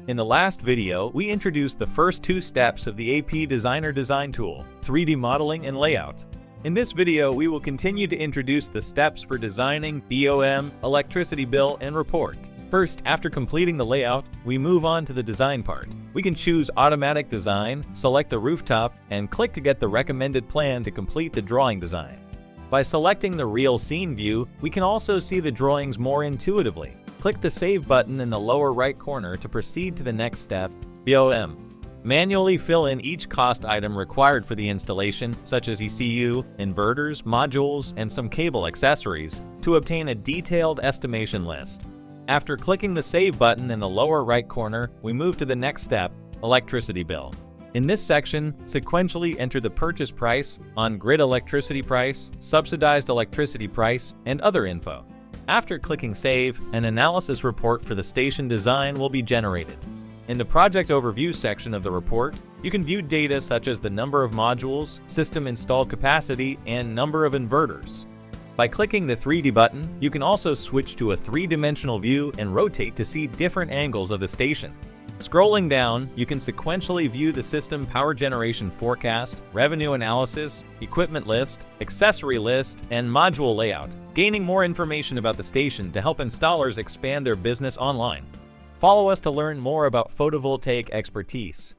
In the last video, we introduced the first two steps of the AP Designer design tool, 3D modeling and layout. In this video, we will continue to introduce the steps for designing BOM, electricity bill, and report. First, after completing the layout, we move on to the design part. We can choose Automatic Design, select the rooftop, and click to get the recommended plan to complete the drawing design. By selecting the Real Scene view, we can also see the drawings more intuitively. Click the Save button in the lower right corner to proceed to the next step, BOM. Manually fill in each cost item required for the installation, such as ECU, inverters, modules, and some cable accessories, to obtain a detailed estimation list. After clicking the Save button in the lower right corner, we move to the next step, electricity bill. In this section, sequentially enter the purchase price, on-grid electricity price, subsidized electricity price, and other info. After clicking Save, an analysis report for the station design will be generated. In the Project Overview section of the report, you can view data such as the number of modules, system installed capacity, and number of inverters. By clicking the 3D button, you can also switch to a three-dimensional view and rotate to see different angles of the station. Scrolling down, you can sequentially view the system power generation forecast, revenue analysis, equipment list, accessory list, and module layout, gaining more information about the station to help installers expand their business online. Follow us to learn more about photovoltaic expertise.